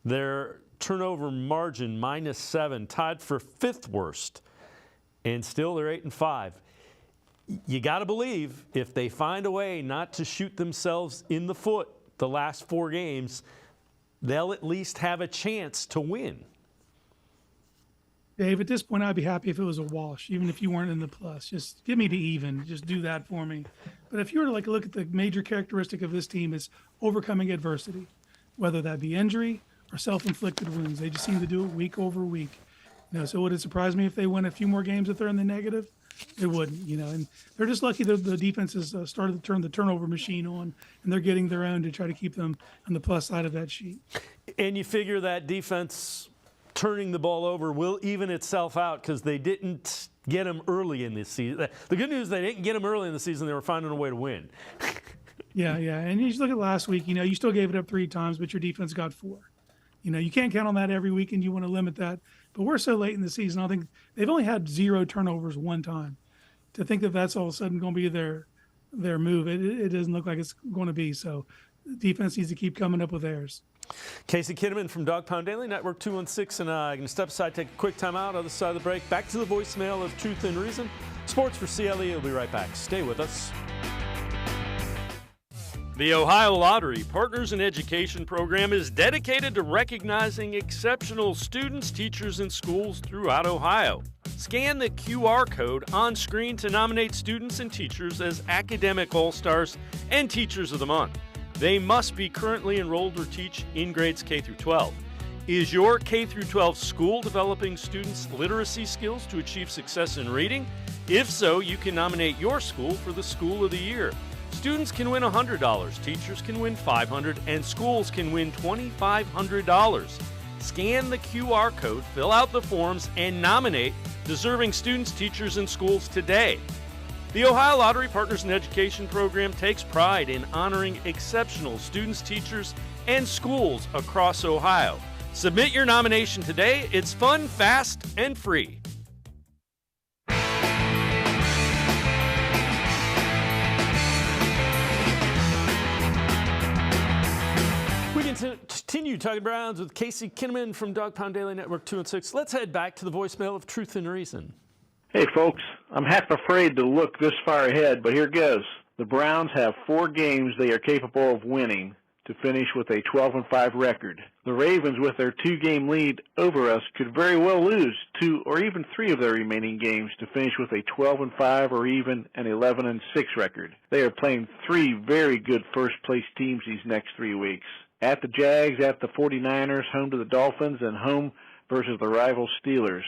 Their turnover margin, -7, tied for 5th worst, and still they're 8-5. You got to believe if they find a way not to shoot themselves in the foot the last 4 games, they'll at least have a chance to win. Dave, at this point, I'd be happy if it was a wash, even if you weren't in the plus. Just give me the even. Just do that for me. But if you were to look at the major characteristic of this team, is overcoming adversity, whether that be injury or self-inflicted wounds. They just seem to do it week over week. So would it surprise me if they win a few more games if they're in the negative? It wouldn't, and they're just lucky that the defense has started to turn the turnover machine on, and they're getting their own to try to keep them on the plus side of that sheet. And you figure that defense turning the ball over will even itself out because they didn't get them early in this season. The good news, they didn't get them early in the season. They were finding a way to win. Yeah. And you just look at last week, you still gave it up 3 times, but your defense got 4. You can't count on that every week, and you want to limit that. But we're so late in the season. I think they've only had 0 turnovers 1 time. To think that that's all of a sudden going to be their move, it doesn't look like it's going to be. So defense needs to keep coming up with theirs. Casey Kinnamon from Dog Pound Daily, Network 216, and I'm going to step aside, take a quick time out. Other side of the break, back to the voicemail of Truth and Reason. Sports for CLE. We'll be right back. Stay with us. The Ohio Lottery Partners in Education program is dedicated to recognizing exceptional students, teachers, and schools throughout Ohio. Scan the QR code on screen to nominate students and teachers as Academic All-Stars and Teachers of the Month. They must be currently enrolled or teach in grades K through 12. Is your K through 12 school developing students' literacy skills to achieve success in reading? If so, you can nominate your school for the School of the Year. Students can win $100, teachers can win $500, and schools can win $2,500. Scan the QR code, fill out the forms, and nominate deserving students, teachers, and schools today. The Ohio Lottery Partners in Education program takes pride in honoring exceptional students, teachers, and schools across Ohio. Submit your nomination today. It's fun, fast, and free. We continue talking Browns with Casey Kinnamon from Dog Pound Daily, Network 216. Let's head back to the voicemail of Truth and Reason. Hey, folks, I'm half afraid to look this far ahead, but here goes. The Browns have 4 games they are capable of winning to finish with a 12-5 record. The Ravens, with their 2-game lead over us, could very well lose 2 or even 3 of their remaining games to finish with a 12-5 or even an 11-6 record. They are playing 3 very good first-place teams these next 3 weeks. At the Jags, at the 49ers, home to the Dolphins, and home versus the rival Steelers.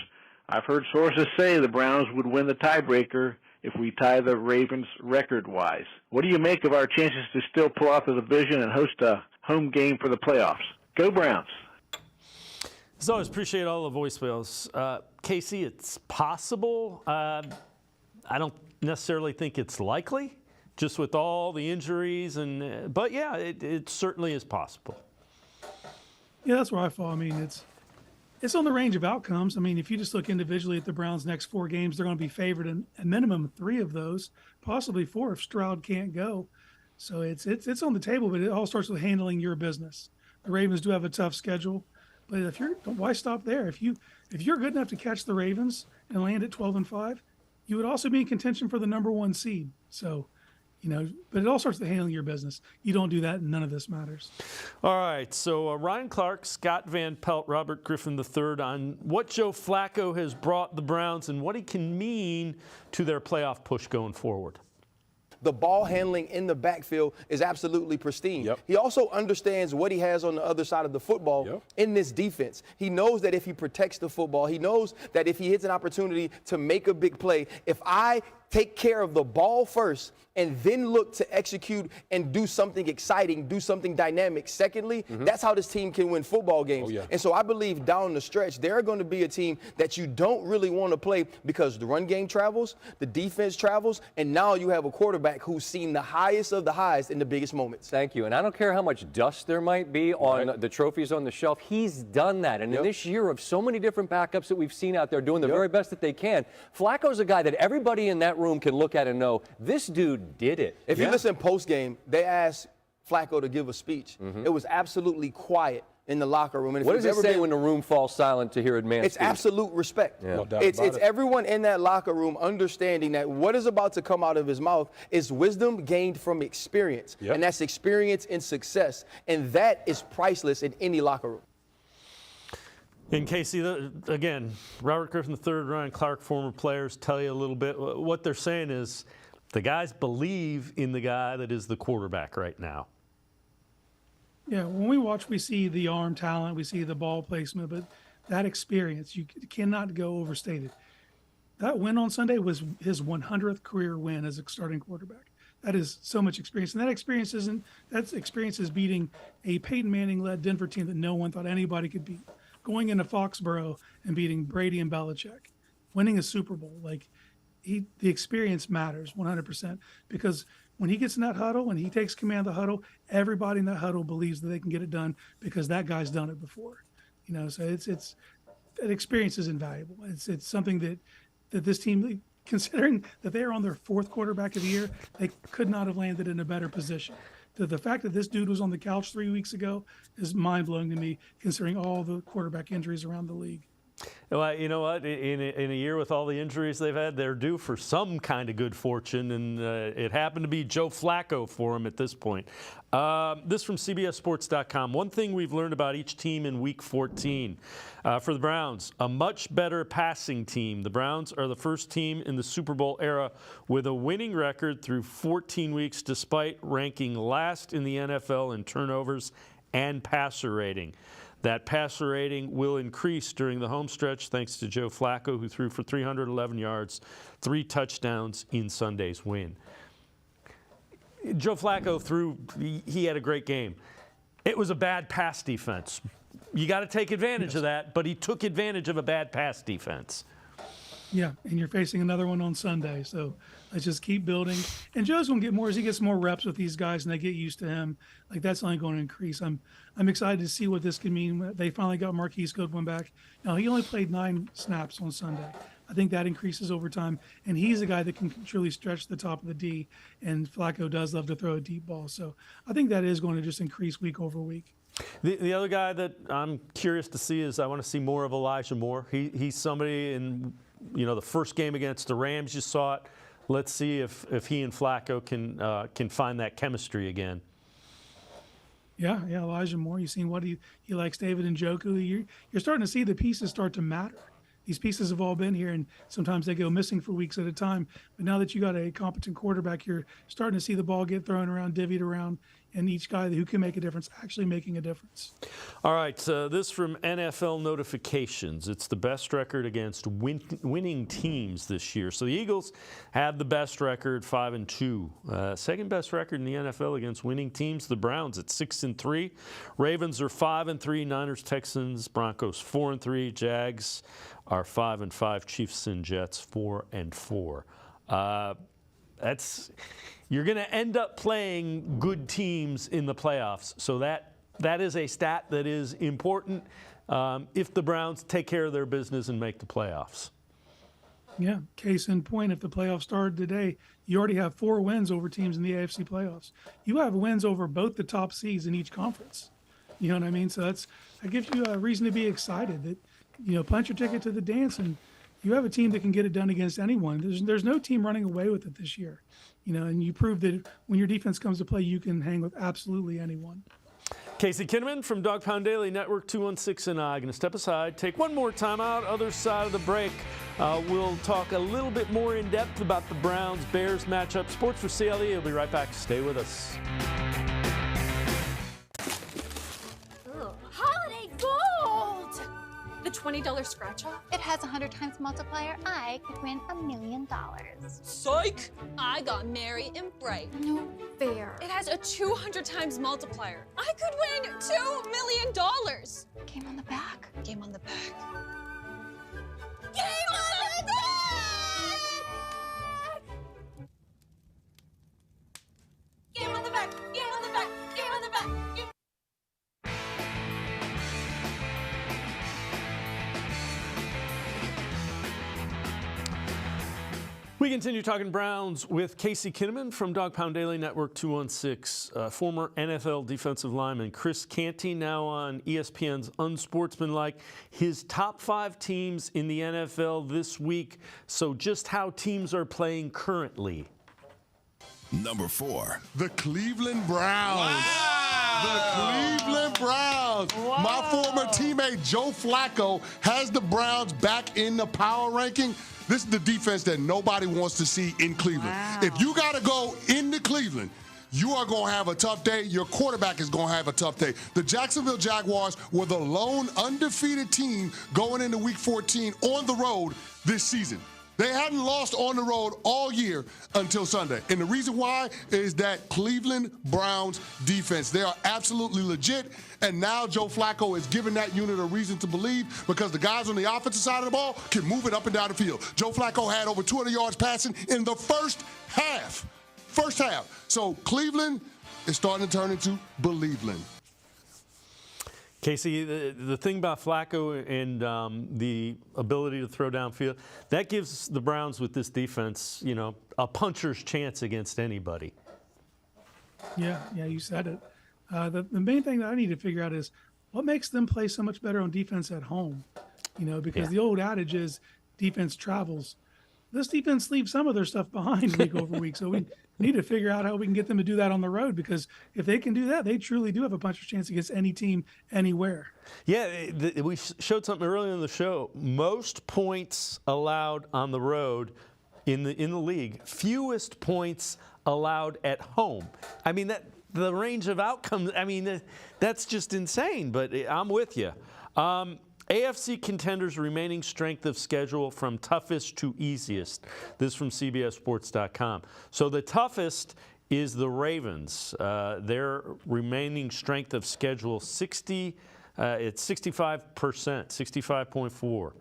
I've heard sources say the Browns would win the tiebreaker if we tie the Ravens record-wise. What do you make of our chances to still pull out the division and host a home game for the playoffs? Go Browns. As always, appreciate all the voicemails. Casey, it's possible. I don't necessarily think it's likely, just with all the injuries. But, yeah, it certainly is possible. Yeah, that's where I fall. I mean, It's on the range of outcomes. I mean, if you just look individually at the Browns' next 4 games, they're going to be favored in a minimum of 3 of those, possibly 4 if Stroud can't go. So it's on the table, but it all starts with handling your business. The Ravens do have a tough schedule, but why stop there? If you're good enough to catch the Ravens and land at 12-5, you would also be in contention for the number 1 seed. So, but it all starts with handling your business. You don't do that, and none of this matters. All right, so Ryan Clark, Scott Van Pelt, Robert Griffin III on what Joe Flacco has brought the Browns and what he can mean to their playoff push going forward. The ball handling in the backfield is absolutely pristine. He also understands what he has on the other side of the football in this defense. He knows that if he protects the football, he knows that if he hits an opportunity to make a big play, if I take care of the ball first and then look to execute and do something exciting, do something dynamic. Secondly, that's how this team can win football games. And so I believe down the stretch, they're going to be a team that you don't really want to play because the run game travels, the defense travels, and now you have a quarterback who's seen the highest of the highs in the biggest moments. Thank you. And I don't care how much dust there might be on the trophies on the shelf. He's done that. And in this year of so many different backups that we've seen out there doing the very best that they can, Flacco's a guy that everybody in that room can look at and know, this dude did it. If you listen post-game, they asked Flacco to give a speech. It was absolutely quiet in the locker room. And what does it say when the room falls silent to hear a man It's speak? absolute respect. No doubt It's about it. everyone in that locker room understanding that what is about to come out of his mouth is wisdom gained from experience. And that's experience in success. And that is priceless in any locker room. And Casey, again, Robert Griffin III, Ryan Clark, former players, tell you a little bit. What they're saying is the guys believe in the guy that is the quarterback right now. Yeah, when we watch, we see the arm talent, we see the ball placement, but that experience, you cannot go overstated. That win on Sunday was his 100th career win as a starting quarterback. That is so much experience. And that experience is beating a Peyton Manning-led Denver team that no one thought anybody could beat. Going into Foxborough and beating Brady and Belichick, winning a Super Bowl, the experience matters 100% because when he gets in that huddle and he takes command of the huddle, everybody in that huddle believes that they can get it done because that guy's done it before. So it's that experience is invaluable. It's something that this team, considering that they are on their 4th quarterback of the year, they could not have landed in a better position. The fact that this dude was on the couch 3 weeks ago is mind-blowing to me, considering all the quarterback injuries around the league. Well, you know what? In a year with all the injuries they've had, they're due for some kind of good fortune, and it happened to be Joe Flacco for them at this point. This from CBSSports.com. One thing we've learned about each team in Week 14. For the Browns, a much better passing team. The Browns are the first team in the Super Bowl era with a winning record through 14 weeks, despite ranking last in the NFL in turnovers and passer rating. That passer rating will increase during the home stretch thanks to Joe Flacco, who threw for 311 yards, 3 touchdowns in Sunday's win. Joe Flacco he had a great game. It was a bad pass defense. You got to take advantage of that, but he took advantage of a bad pass defense. Yeah, and you're facing another one on Sunday, so let's just keep building. And Joe's going to get more as he gets more reps with these guys and they get used to him. That's only going to increase. I'm excited to see what this can mean. They finally got Marquise Goodwin back. Now, he only played 9 snaps on Sunday. I think that increases over time, and he's a guy that can truly stretch the top of the D, and Flacco does love to throw a deep ball. So I think that is going to just increase week over week. The other guy that I'm curious to see is I want to see more of Elijah Moore. He's somebody in the first game against the Rams, you saw it. Let's see if he and Flacco can find that chemistry again. Yeah, Elijah Moore. You've seen what he likes, David Njoku. You're starting to see the pieces start to matter. These pieces have all been here, and sometimes they go missing for weeks at a time. But now that you got a competent quarterback, you're starting to see the ball get thrown around, divvied around, and each guy who can make a difference actually making a difference. All right, this from NFL Notifications. It's the best record against winning teams this year. So the Eagles have the best record, 5-2. Second best record in the NFL against winning teams, the Browns at 6-3. Ravens are 5-3. Niners, Texans, Broncos 4-3. Jags are 5-5. Chiefs and Jets 4-4. You're going to end up playing good teams in the playoffs. So that is a stat that is important. if the Browns take care of their business and make the playoffs. Yeah, case in point, if the playoffs started today, you already have 4 wins over teams in the AFC playoffs. You have wins over both the top seeds in each conference. You know what I mean? So that gives you a reason to be excited that, punch your ticket to the dance, and you have a team that can get it done against anyone. There's no team running away with it this year. And you prove that when your defense comes to play, you can hang with absolutely anyone. Casey Kinnamon from Dog Pound Daily Network 216 and I. Going to step aside, take one more time out. Other side of the break, we'll talk a little bit more in depth about the Browns-Bears matchup. Sports for CLE. We'll be right back. Stay with us. Holiday gold! The $20 scratch-off? It has 100 times multiplier. I could win $1 million. Psych! I got merry and bright. No fair. It has a 200 times multiplier. I could win $2 million. Game on the back. Game on the back. Game on the back! Game on the back! Game on the back! Game on the back! Game. We continue talking Browns with Casey Kinnamon from Dog Pound Daily Network 216. Former NFL defensive lineman Chris Canty, now on ESPN's Unsportsmanlike. His top 5 teams in the NFL this week. So just how teams are playing currently. Number 4, the Cleveland Browns. Wow. The Cleveland Browns. Wow. My former teammate Joe Flacco has the Browns back in the power ranking. This is the defense that nobody wants to see in Cleveland. Wow. If you got to go into Cleveland, you are going to have a tough day. Your quarterback is going to have a tough day. The Jacksonville Jaguars were the lone undefeated team going into Week 14 on the road this season. They hadn't lost on the road all year until Sunday. And the reason why is that Cleveland Browns defense. They are absolutely legit. And now Joe Flacco is giving that unit a reason to believe because the guys on the offensive side of the ball can move it up and down the field. Joe Flacco had over 200 yards passing in the first half. So Cleveland is starting to turn into Believeland. Casey, the thing about Flacco and the ability to throw downfield, that gives the Browns with this defense, a puncher's chance against anybody. Yeah, you said it. The main thing that I need to figure out is what makes them play so much better on defense at home, because the old adage is defense travels. This defense leaves some of their stuff behind week over week. So we need to figure out how we can get them to do that on the road, because if they can do that, they truly do have a puncher's chance against any team anywhere. Yeah, we showed something earlier in the show. Most points allowed on the road in the league, fewest points allowed at home. I mean, the range of outcomes, that's just insane, but I'm with you. AFC contenders' remaining strength of schedule from toughest to easiest. This from CBSSports.com. So the toughest is the Ravens. Their remaining strength of schedule, it's 65%, 65.4.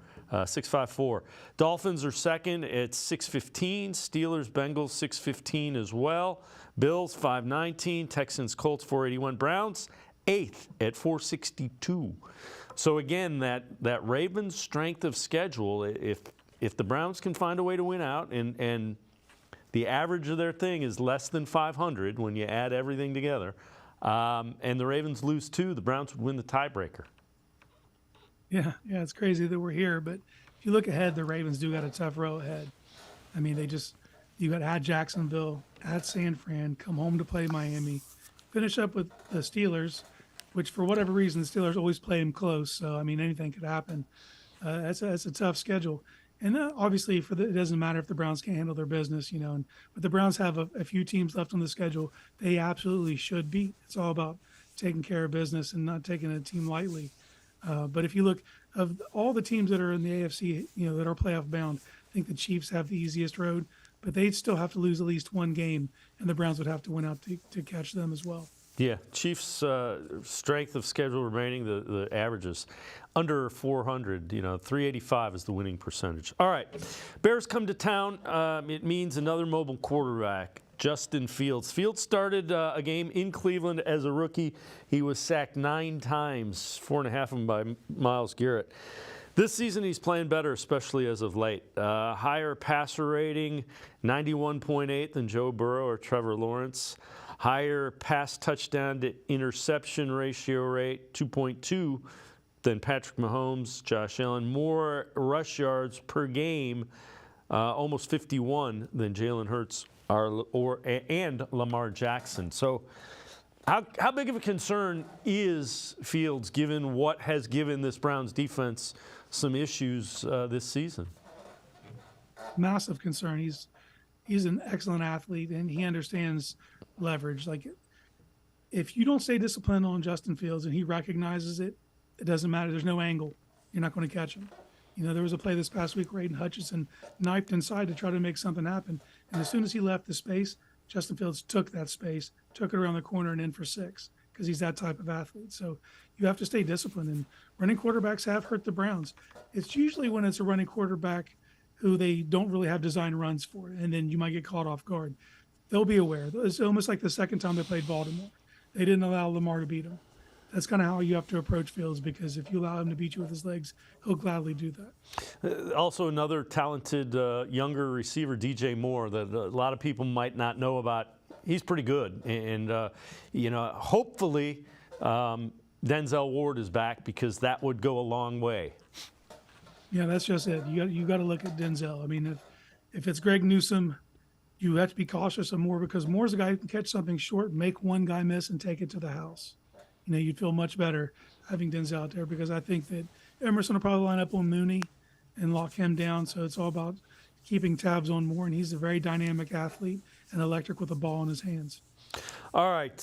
654. Dolphins are second at 615. Steelers, Bengals 615 as well. Bills 519. Texans, Colts 481. Browns 8th at 462. So again, that Ravens strength of schedule, if the Browns can find a way to win out, and the average of their thing is less than 500 when you add everything together, and the Ravens lose 2, the Browns would win the tiebreaker. Yeah, it's crazy that we're here, but if you look ahead, the Ravens do got a tough row ahead. You got at Jacksonville, at San Fran, come home to play Miami, finish up with the Steelers, which for whatever reason, the Steelers always play them close. So, anything could happen. That's a tough schedule. And obviously, it doesn't matter if the Browns can't handle their business, but the Browns have a few teams left on the schedule they absolutely should beat. It's all about taking care of business and not taking a team lightly. But if you look of all the teams that are in the AFC, that are playoff bound, I think the Chiefs have the easiest road, but they'd still have to lose at least one game, and the Browns would have to win out to catch them as well. Yeah, Chiefs' strength of schedule remaining, the averages under 400, 385 is the winning percentage. All right, Bears come to town. It means another mobile quarterback. Justin Fields. Fields started a game in Cleveland as a rookie. He was sacked 9 times, 4.5 of them by Myles Garrett. This season, he's playing better, especially as of late. Higher passer rating, 91.8 than Joe Burrow or Trevor Lawrence. Higher pass touchdown to interception ratio rate, 2.2 than Patrick Mahomes, Josh Allen. More rush yards per game, almost 51 than Jalen Hurts and Lamar Jackson. So how big of a concern is Fields given what has given this Browns defense some issues this season? Massive concern. He's an excellent athlete, and he understands leverage. Like, if you don't stay disciplined on Justin Fields and he recognizes it, it doesn't matter. There's no angle. You're not going to catch him. You know, there was a play this past week where Aiden Hutchinson knifed inside to try to make something happen. And as soon as he left the space, Justin Fields took that space, took it around the corner and in for 6, because he's that type of athlete. So you have to stay disciplined. And running quarterbacks have hurt the Browns. It's usually when it's a running quarterback who they don't really have designed runs for, and then you might get caught off guard. They'll be aware. It's almost like the second time they played Baltimore. They didn't allow Lamar to beat him. That's kind of how you have to approach Fields, because if you allow him to beat you with his legs, he'll gladly do that. Also, another talented younger receiver, DJ Moore, that a lot of people might not know about. He's pretty good, and you know, hopefully Denzel Ward is back, because that would go a long way. Yeah, that's just it. You got to look at Denzel. I mean, if it's Greg Newsome, you have to be cautious of Moore, because Moore's a guy who can catch something short, make one guy miss, and take it to the house. You know, you'd feel much better having Denzel out there, because I think that Emerson will probably line up on Mooney and lock him down. So it's all about keeping tabs on Moore, and he's a very dynamic athlete and electric with the ball in his hands. All right.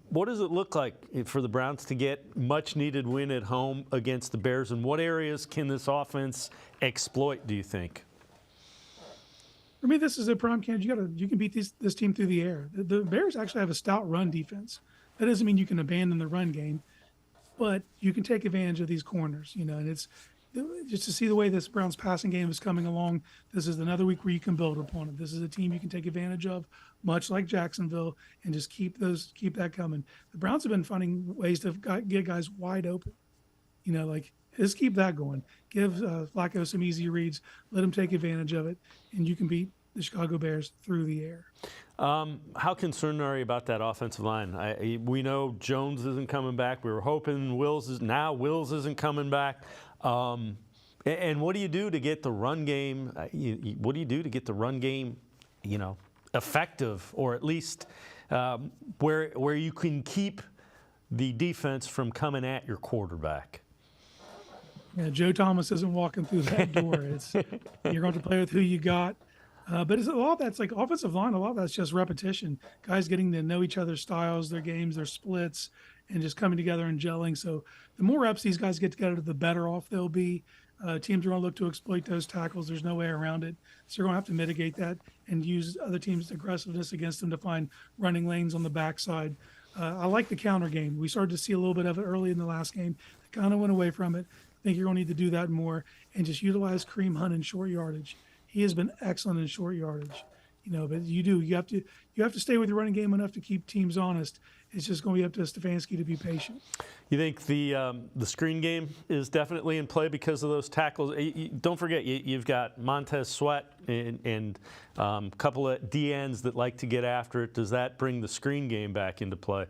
What does it look like for the Browns to get much-needed win at home against the Bears, and what areas can this offense exploit, do you think? For me, this is a prime candidate. You can beat this team through the air. The Bears actually have a stout run defense. That doesn't mean you can abandon the run game, but you can take advantage of these corners, you know, and it's just to see the way this Browns passing game is coming along. This is another week where you can build upon it. This is a team you can take advantage of, much like Jacksonville, and just keep that coming. The Browns have been finding ways to get guys wide open, you know, like just keep that going. Give Flacco some easy reads, let him take advantage of it, and you can beat the Chicago Bears through the air. How concerned are you about that offensive line? We know Jones isn't coming back. We were hoping Wills isn't coming back. And what do you do to get the run game? What do you do to get the run game, you know, effective, or at least where you can keep the defense from coming at your quarterback? Yeah, Joe Thomas isn't walking through that door. You're going to play with who you got. But it's a lot that's like offensive line. A lot of that's just repetition. Guys getting to know each other's styles, their games, their splits, and just coming together and gelling. So the more reps these guys get together, the better off they'll be. Teams are going to look to exploit those tackles. There's no way around it. So you're going to have to mitigate that and use other teams' aggressiveness against them to find running lanes on the backside. I like the counter game. We started to see a little bit of it early in the last game. They kind of went away from it. I think you're going to need to do that more and just utilize Kareem Hunt in short yardage. He has been excellent in short yardage, you know. But you have to stay with your running game enough to keep teams honest. It's just going to be up to Stefanski to be patient. You think the screen game is definitely in play because of those tackles? Don't forget, you've got Montez Sweat and a couple of DNs that like to get after it. Does that bring the screen game back into play?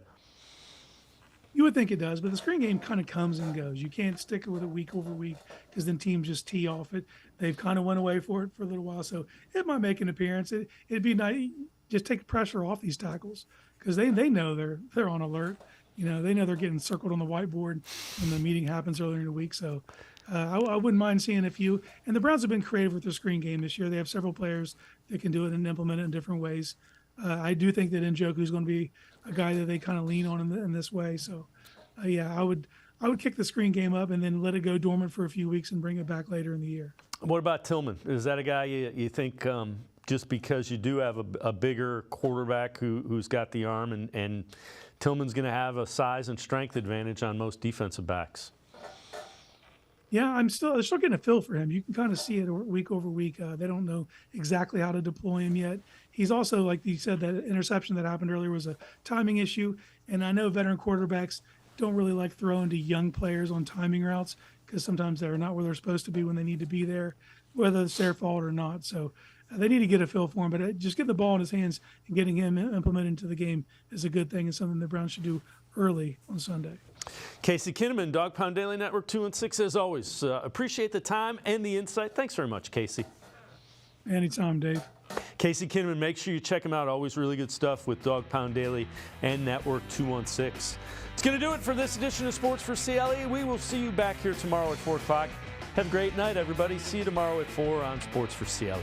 You would think it does, but the screen game kind of comes and goes. You can't stick with it week over week, because then teams just tee off it. They've kind of went away for it for a little while, so it might make an appearance. It'd be nice, just take pressure off these tackles, because they know they're on alert. You know, they know they're getting circled on the whiteboard when the meeting happens earlier in the week. So I wouldn't mind seeing a few. And the Browns have been creative with their screen game this year. They have several players that can do it and implement it in different ways. I do think that Njoku is going to be a guy that they kind of lean on in this way. So, yeah, I would kick the screen game up and then let it go dormant for a few weeks and bring it back later in the year. What about Tillman? Is that a guy you think just because you do have a bigger quarterback who's got the arm, and Tillman's going to have a size and strength advantage on most defensive backs? Yeah, I'm still getting a feel for him. You can kind of see it week over week. They don't know exactly how to deploy him yet. he's also, like you said, that interception that happened earlier was a timing issue. And I know veteran quarterbacks don't really like throwing to young players on timing routes because sometimes they're not where they're supposed to be when they need to be there, whether it's their fault or not. So they need to get a feel for him, but just getting the ball in his hands and getting him implemented into the game is a good thing and something the Browns should do early on Sunday. Casey Kinnamon, Dog Pound Daily Network 2 and 6, as always. Appreciate the time and the insight. Thanks very much, Casey. Anytime, Dave. Casey Kinnamon, make sure you check him out. Always really good stuff with Dog Pound Daily and Network 216. It's going to do it for this edition of Sports for CLE. We will see you back here tomorrow at 4 o'clock. Have a great night, everybody. See you tomorrow at 4 on Sports for CLE.